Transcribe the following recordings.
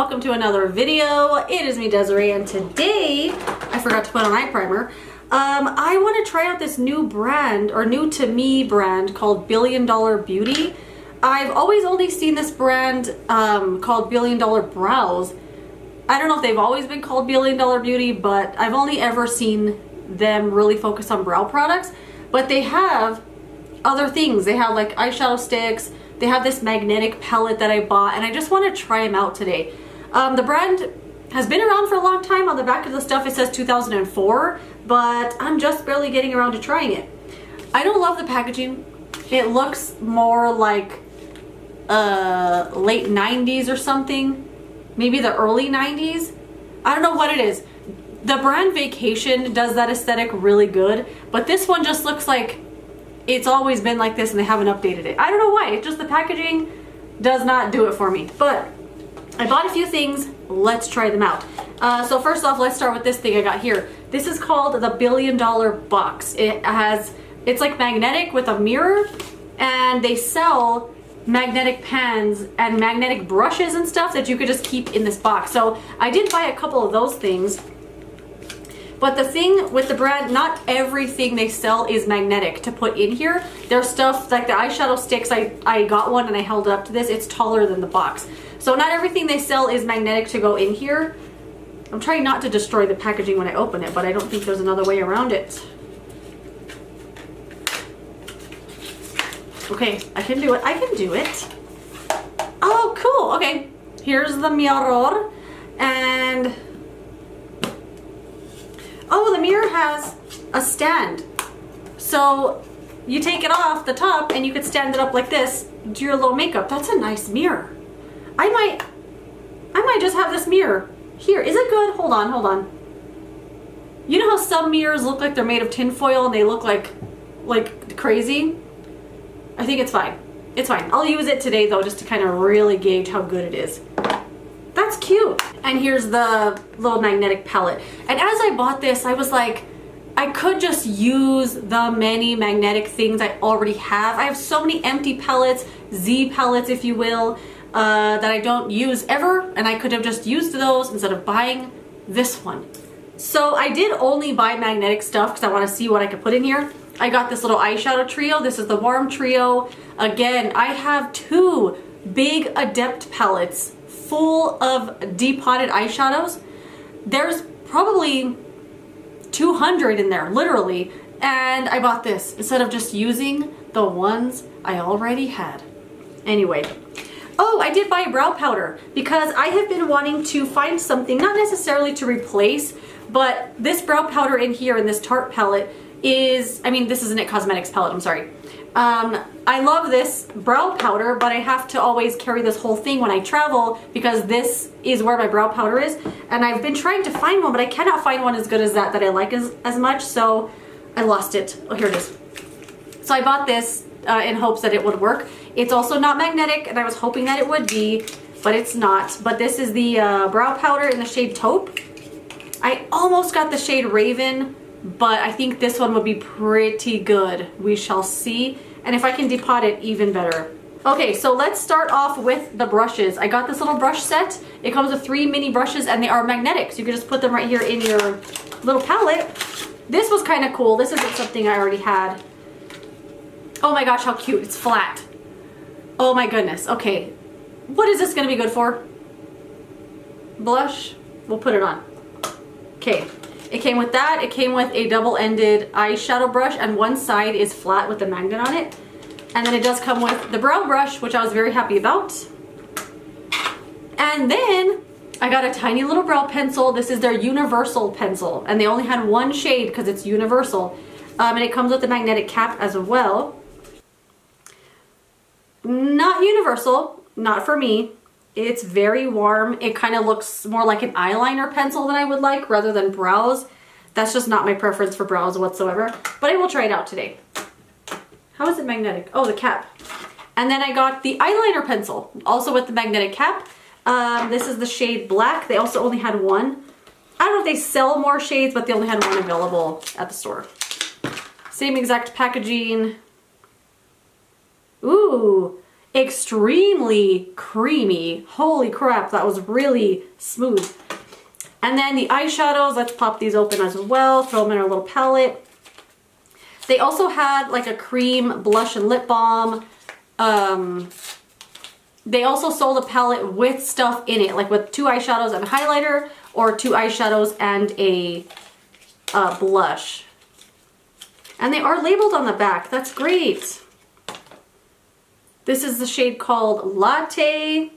welcome to another video. It is me, Desiree, and today I forgot to put on eye primer. I want to try out this new brand, or new to me brand, called Billion Dollar Beauty. I've always only seen this brand called Billion Dollar Brows. I don't know if they've always been called Billion Dollar Beauty, but I've only ever seen them really focus on brow products. But they have other things. They have like eyeshadow sticks. They have this magnetic palette that I bought, and I just want to try them out today. The brand has been around for a long time. On the back of the stuff it says 2004, but I'm just barely getting around to trying it. I don't love the packaging. It looks more like late 90s or something. Maybe the early 90s. I don't know what it is. The brand Vacation does that aesthetic really good, but this one just looks like it's always been like this and they haven't updated it. I don't know why. It's just the packaging does not do it for me. But I bought a few things. Let's try them out. So first off, let's start with this thing I got here. This is called the Billion Dollar Box. It's like magnetic with a mirror, and they sell magnetic pans and magnetic brushes and stuff that you could just keep in this box. So I did buy a couple of those things. But the thing with the brand, not everything they sell is magnetic to put in here. There's stuff like the eyeshadow sticks. I got one and I held it up to this. It's taller than the box. So not everything they sell is magnetic to go in here. I'm trying not to destroy the packaging when I open it, but I don't think there's another way around it. Okay, I can do it. I can do it. Oh, cool. Okay, here's the mirror. And oh, the mirror has a stand. So you take it off the top and you could stand it up like this, do your little makeup. That's a nice mirror. I might just have this mirror here. Is it good? Hold on, hold on. You know how some mirrors look like they're made of tinfoil and they look like crazy? I think it's fine. It's fine. I'll use it today though, just to kind of really gauge how good it is. That's cute. And here's the little magnetic palette. And as I bought this, I was like, I could just use the many magnetic things I already have. I have so many empty palettes, Z palettes if you will, that I don't use ever. And I could have just used those instead of buying this one. So I did only buy magnetic stuff because I want to see what I could put in here. I got this little eyeshadow trio. This is the Warm Trio. Again, I have two big Adept palettes full of depotted eyeshadows. There's probably 200 in there, literally. And I bought this instead of just using the ones I already had. Anyway. Oh, I did buy a brow powder because I have been wanting to find something, not necessarily to replace, but this brow powder in here in this Tarte palette is, I mean, this is an It Cosmetics palette, I'm sorry. I love this brow powder, but I have to always carry this whole thing when I travel because this is where my brow powder is. And I've been trying to find one, but I cannot find one as good as that I like as much, so I lost it. Oh, here it is. So I bought this in hopes that it would work. It's also not magnetic, and I was hoping that it would be, but it's not. But this is the brow powder in the shade Taupe. I almost got the shade Raven, but I think this one would be pretty good. We shall see. And if I can depot it, even better. Okay, so let's start off with the brushes. I got this little brush set. It comes with 3 mini brushes and they are magnetic. So you can just put them right here in your little palette. This was kind of cool. This isn't something I already had. Oh my gosh, how cute. It's flat. Oh my goodness. Okay. What is this going to be good for? Blush? We'll put it on. Okay. It came with that. It came with a double-ended eyeshadow brush, and one side is flat with a magnet on it. And then it does come with the brow brush, which I was very happy about. And then I got a tiny little brow pencil. This is their universal pencil, and they only had one shade because it's universal. And it comes with a magnetic cap as well. Not universal, not for me. It's very warm. It kind of looks more like an eyeliner pencil than I would like rather than brows. That's just not my preference for brows whatsoever. But I will try it out today. How is it magnetic? Oh, the cap. And then I got the eyeliner pencil, also with the magnetic cap. This is the shade Black. They also only had one. I don't know if they sell more shades, but they only had one available at the store. Same exact packaging. Ooh. extremely creamy. Holy crap, that was really smooth. And then the eyeshadows, let's pop these open as well, throw them in our little palette. They also had like a cream blush and lip balm. They also sold a palette with stuff in it, like with 2 eyeshadows and a highlighter, or 2 eyeshadows and a blush. And they are labeled on the back. That's great. This is the shade called Latte.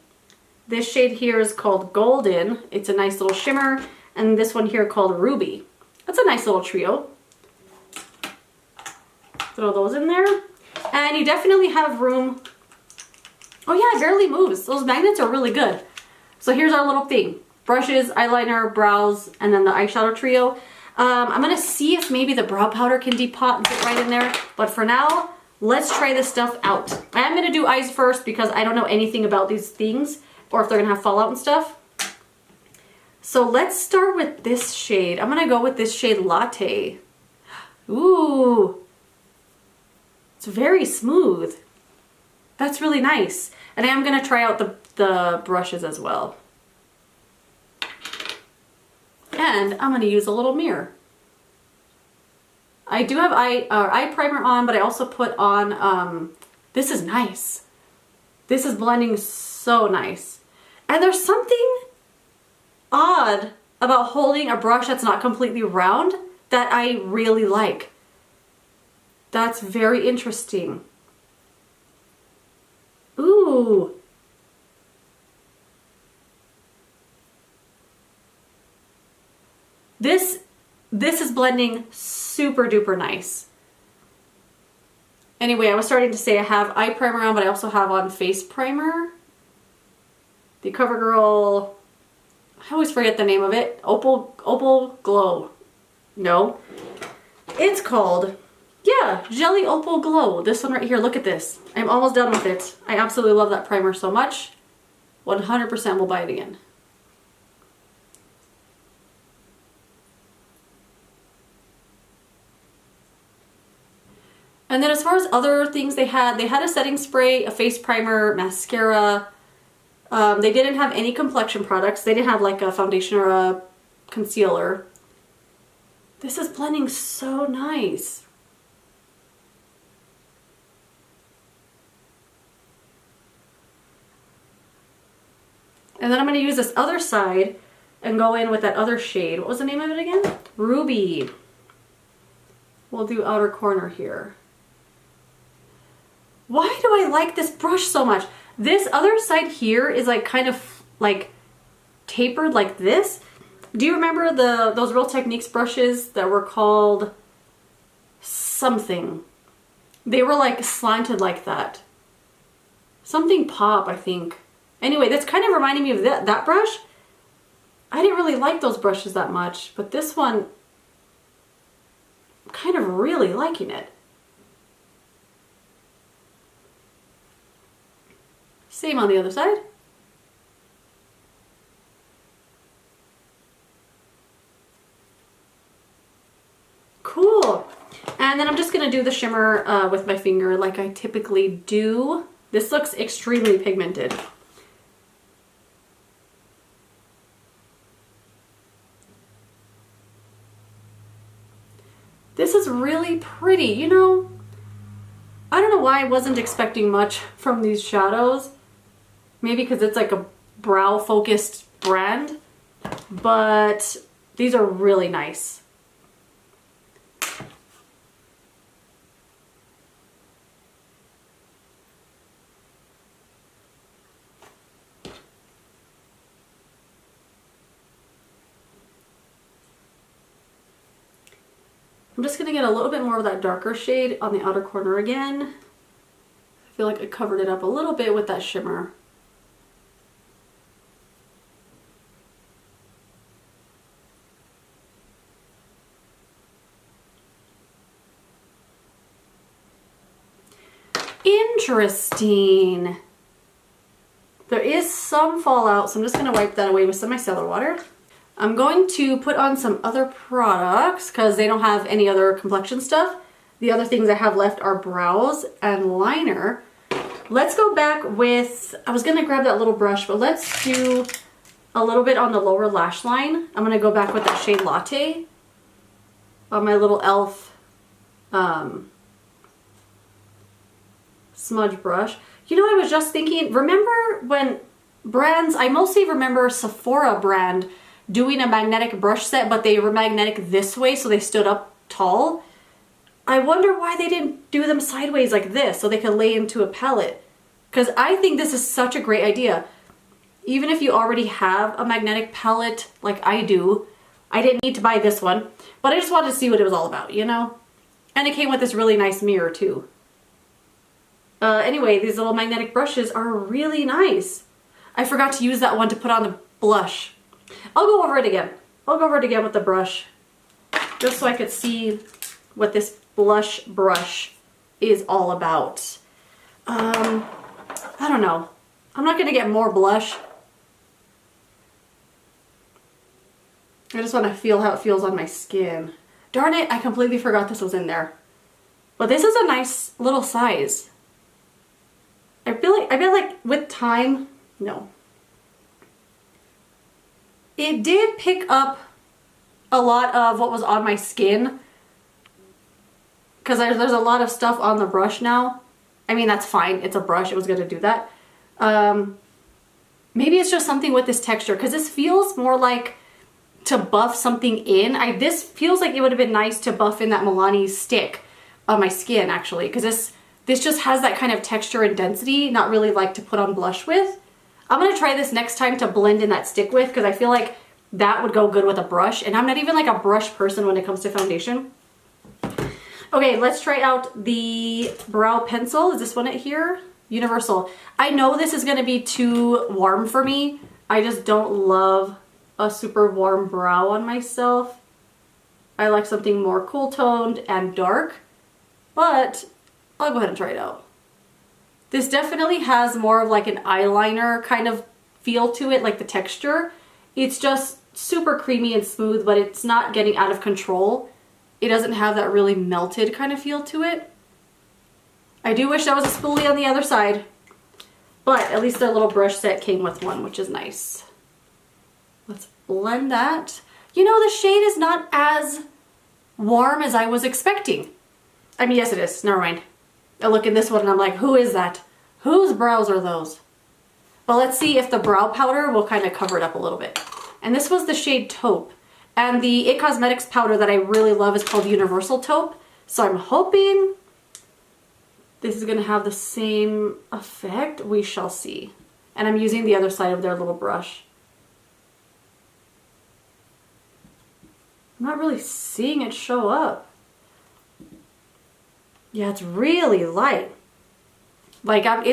This shade here is called Golden. It's a nice little shimmer. And this one here called Ruby. That's a nice little trio. Throw those in there. And you definitely have room. Oh yeah, it barely moves. Those magnets are really good. So here's our little thing. Brushes, eyeliner, brows, and then the eyeshadow trio. I'm going to see if maybe the brow powder can depot and fit right in there. But for now, let's try this stuff out. I am going to do eyes first because I don't know anything about these things or if they're going to have fallout and stuff. So let's start with this shade. I'm going to go with this shade Latte. Ooh. It's very smooth. That's really nice. And I am going to try out the brushes as well. And I'm going to use a little mirror. I do have eye primer on, but I also put on, this is nice. This is blending so nice. And there's something odd about holding a brush that's not completely round that I really like. That's very interesting. Ooh. This is blending super duper nice. Anyway, I was starting to say I have eye primer on, but I also have on face primer. The CoverGirl, I always forget the name of it. Opal Glow. No. It's called, yeah, Jelly Opal Glow. This one right here, look at this. I'm almost done with it. I absolutely love that primer so much. 100% will buy it again. And then as far as other things they had a setting spray, a face primer, mascara. They didn't have any complexion products. They didn't have like a foundation or a concealer. This is blending so nice. And then I'm going to use this other side and go in with that other shade. What was the name of it again? Ruby. We'll do outer corner here. Why do I like this brush so much? This other side here is like kind of like tapered like this. Do you remember those Real Techniques brushes that were called something? They were like slanted like that. Something Pop, I think. Anyway, that's kind of reminding me of that brush. I didn't really like those brushes that much, but this one, I'm kind of really liking it. Same on the other side. Cool. And then I'm just going to do the shimmer with my finger like I typically do. This looks extremely pigmented. This is really pretty. You know, I don't know why I wasn't expecting much from these shadows. Maybe because it's like a brow focused brand, but these are really nice. I'm just gonna get a little bit more of that darker shade on the outer corner again. I feel like I covered it up a little bit with that shimmer. Interesting. There is some fallout, so I'm just going to wipe that away with some micellar water. I'm going to put on some other products because they don't have any other complexion stuff. The other things I have left are brows and liner. let's go back with, I was gonna grab that little brush, but let's do a little bit on the lower lash line. I'm gonna go back with that shade Latte on my little e.l.f. Smudge brush. You know, I was just thinking, remember when brands, I mostly remember Sephora brand doing a magnetic brush set, but they were magnetic this way, so they stood up tall. I wonder why they didn't do them sideways like this so they could lay into a palette. Because I think this is such a great idea. Even if you already have a magnetic palette like I do, I didn't need to buy this one, but I just wanted to see what it was all about, you know? And it came with this really nice mirror too. Anyway, these little magnetic brushes are really nice. I forgot to use that one to put on the blush. I'll go over it again. I'll go over it again with the brush, just so I could see what this blush brush is all about. I don't know. I'm not gonna get more blush. I just want to feel how it feels on my skin. Darn it, I completely forgot this was in there. But this is a nice little size. I feel like with time, no. It did pick up a lot of what was on my skin, because there's a lot of stuff on the brush now. I mean, that's fine. It's a brush. It was going to do that. Maybe it's just something with this texture, because this feels more like to buff something in. This feels like it would have been nice to buff in that Milani stick on my skin, actually, because this just has that kind of texture and density, not really like to put on blush with. I'm going to try this next time to blend in that stick with, because I feel like that would go good with a brush, and I'm not even like a brush person when it comes to foundation. Okay, let's try out the brow pencil. Is this one here? Universal. I know this is going to be too warm for me. I just don't love a super warm brow on myself. I like something more cool toned and dark, but I'll go ahead and try it out. This definitely has more of like an eyeliner kind of feel to it, like the texture. It's just super creamy and smooth, but it's not getting out of control. It doesn't have that really melted kind of feel to it. I do wish there was a spoolie on the other side, but at least their little brush set came with one, which is nice. Let's blend that. You know, the shade is not as warm as I was expecting. I mean, yes it is, never mind. I look in this one and I'm like, who is that? Whose brows are those? But let's see if the brow powder will kind of cover it up a little bit. And this was the shade Taupe. And the It Cosmetics powder that I really love is called Universal Taupe. So I'm hoping this is going to have the same effect. We shall see. And I'm using the other side of their little brush. I'm not really seeing it show up. Yeah, it's really light. Like I'm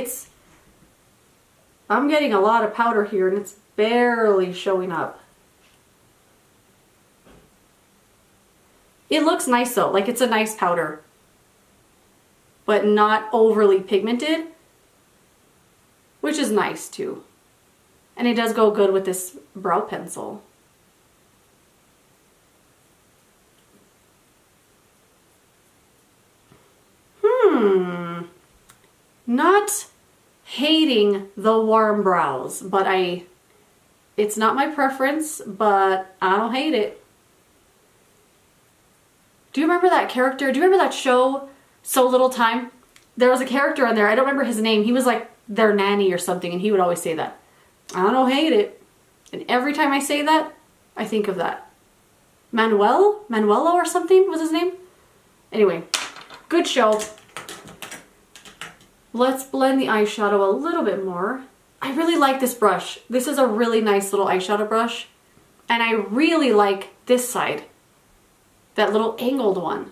getting a lot of powder here and it's barely showing up. It looks nice though, like it's a nice powder, but not overly pigmented, which is nice too. And it does go good with this brow pencil. Not hating the warm brows, but it's not my preference, but I don't hate it. Do you remember that character? Do you remember that show, So Little Time? There was a character on there, I don't remember his name. He was like their nanny or something, and he would always say that. I don't hate it. And every time I say that, I think of that. Manuelo or something was his name? Anyway, good show. Let's blend the eyeshadow a little bit more. I really like this brush. This is a really nice little eyeshadow brush. And I really like this side. That little angled one.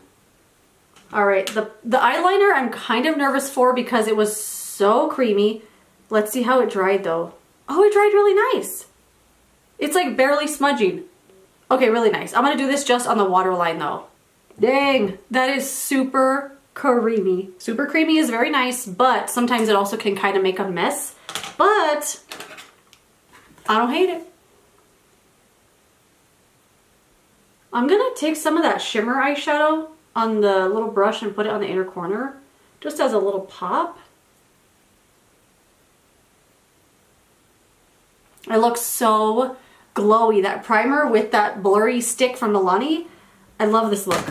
Alright, the eyeliner I'm kind of nervous for because it was so creamy. Let's see how it dried though. Oh, it dried really nice. It's like barely smudging. Okay, really nice. I'm going to do this just on the waterline though. Dang, that is super creamy. Super creamy is very nice, but sometimes it also can kind of make a mess. But I don't hate it. I'm gonna take some of that shimmer eyeshadow on the little brush and put it on the inner corner, just as a little pop. It looks so glowy. That primer with that blurry stick from Milani. I love this look.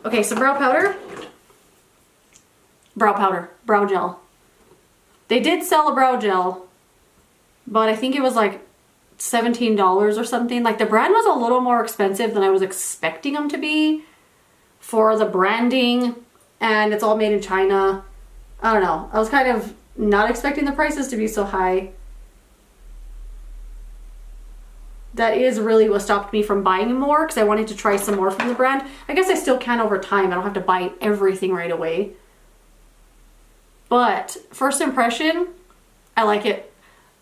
Okay, so brow powder. Brow gel. They did sell a brow gel, but I think it was like $17 or something. Like the brand was a little more expensive than I was expecting them to be for the branding, and it's all made in China. I don't know. I was kind of not expecting the prices to be so high. That is really what stopped me from buying more, because I wanted to try some more from the brand. I guess I still can over time. I don't have to buy everything right away. But first impression, I like it.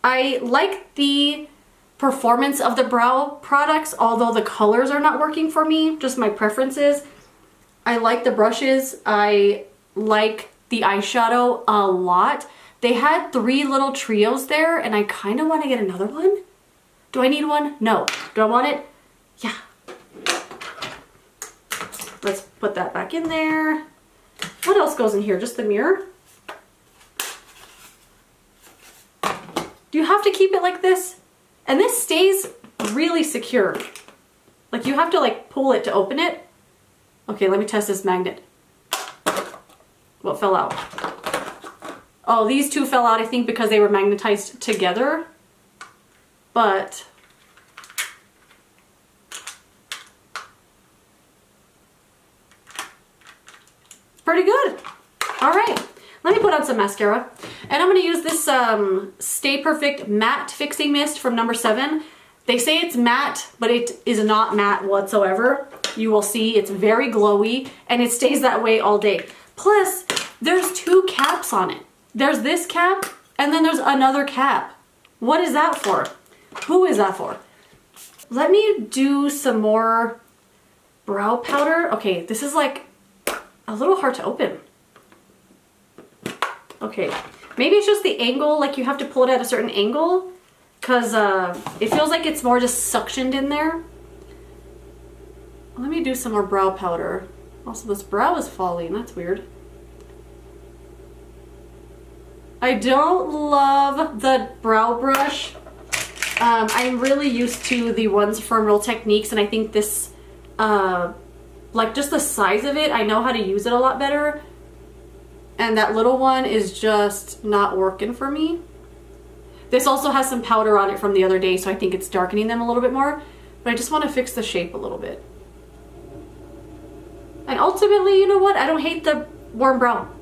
I like the performance of the brow products, although the colors are not working for me, just my preferences. I like the brushes. I like the eyeshadow a lot. They had 3 little trios there, and I kind of want to get another one. Do I need one? No. Do I want it? Yeah. Let's put that back in there. What else goes in here? Just the mirror? Do you have to keep it like this? And this stays really secure. Like you have to like pull it to open it. Okay, let me test this magnet. What fell out? Oh, these 2 fell out, I think, because they were magnetized together. But pretty good. All right, let me put on some mascara. And I'm going to use this Stay Perfect Matte Fixing Mist from number 7. They say it's matte, but it is not matte whatsoever. You will see it's very glowy, and it stays that way all day. Plus, there's 2 caps on it. There's this cap, and then there's another cap. What is that for? Who is that for? Let me do some more brow powder. Okay, this is like a little hard to open. Okay, maybe it's just the angle, like you have to pull it at a certain angle, because it feels like it's more just suctioned in there. Let me do some more brow powder. Also, this brow is falling. That's weird. I don't love the brow brush. I'm really used to the ones from Real Techniques, and I think this, like just the size of it, I know how to use it a lot better. And that little one is just not working for me. This also has some powder on it from the other day, so I think it's darkening them a little bit more. But I just want to fix the shape a little bit. And ultimately, you know what? I don't hate the warm brown.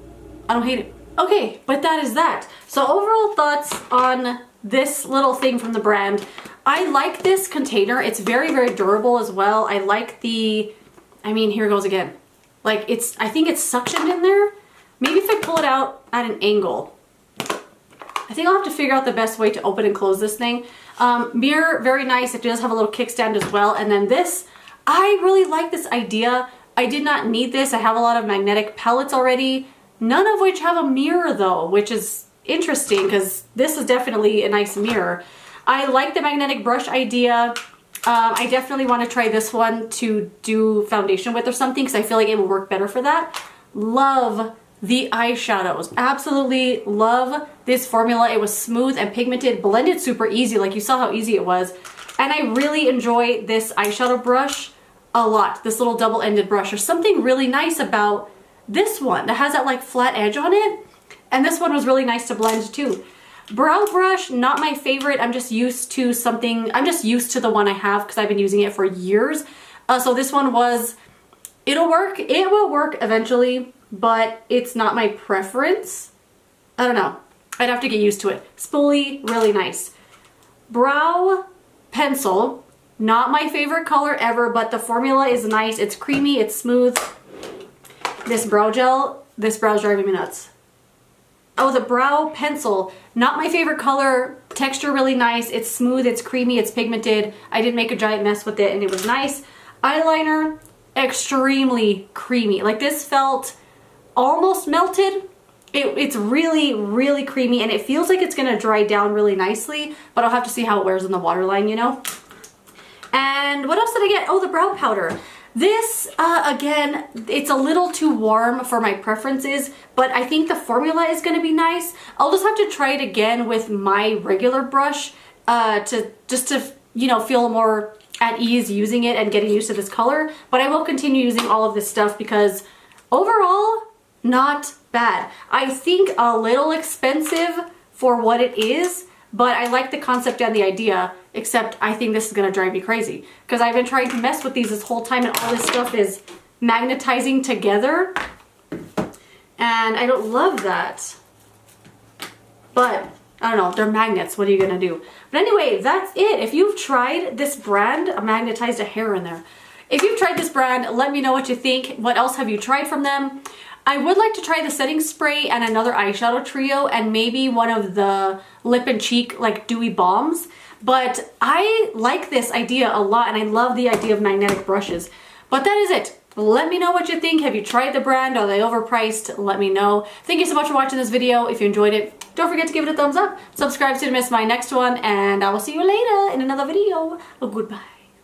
I don't hate it. Okay, but that is that. So overall thoughts on this little thing from the brand. I like this container. It's very, very durable as well. I like the, I mean, here goes again. Like it's, I think it's suctioned in there. Maybe if I pull it out at an angle. I think I'll have to figure out the best way to open and close this thing. Mirror, very nice. It does have a little kickstand as well. And then this, I really like this idea. I did not need this. I have a lot of magnetic palettes already. None of which have a mirror though, which is interesting because this is definitely a nice mirror. I like the magnetic brush idea. I definitely want to try this one to do foundation with or something because I feel like it will work better for that. Love the eyeshadows. Absolutely love this formula. It was smooth and pigmented, blended super easy. Like you saw how easy it was. And I really enjoy this eyeshadow brush a lot. This little double-ended brush. There's something really nice about this one that has that like flat edge on it. And this one was really nice to blend too. Brow brush, not my favorite. I'm just used to something, I'm just used to the one I have because I've been using it for years. So this one was, it'll work. It will work eventually, but it's not my preference. I don't know. I'd have to get used to it. Spoolie, really nice. Brow pencil, not my favorite color ever, but the formula is nice. It's creamy, it's smooth. This brow gel, this brow's driving me nuts. Oh, the brow pencil, not my favorite color, texture really nice, it's smooth, it's creamy, it's pigmented. I didn't make a giant mess with it and it was nice. Eyeliner, extremely creamy. Like this felt almost melted. It's really, really creamy and it feels like it's gonna dry down really nicely, but I'll have to see how it wears in the waterline, you know? And what else did I get? Oh, the brow powder. This, again, it's a little too warm for my preferences, but I think the formula is going to be nice. I'll just have to try it again with my regular brush just to, you know, feel more at ease using it and getting used to this color. But I will continue using all of this stuff because overall, not bad. I think a little expensive for what it is, but I like the concept and the idea, except I think this is gonna drive me crazy because I've been trying to mess with these this whole time and all this stuff is magnetizing together and I don't love that. But I don't know, they're magnets, what are you gonna do? But anyway, that's it. If you've tried this brand, I magnetized a hair in there. If you've tried this brand, let me know what you think. What else have you tried from them? I would like to try the setting spray and another eyeshadow trio and maybe one of the lip and cheek like dewy balms. But I like this idea a lot and I love the idea of magnetic brushes. But that is it. Let me know what you think. Have you tried the brand? Are they overpriced? Let me know. Thank you so much for watching this video. If you enjoyed it, don't forget to give it a thumbs up. Subscribe so you don't miss my next one and I will see you later in another video. Goodbye.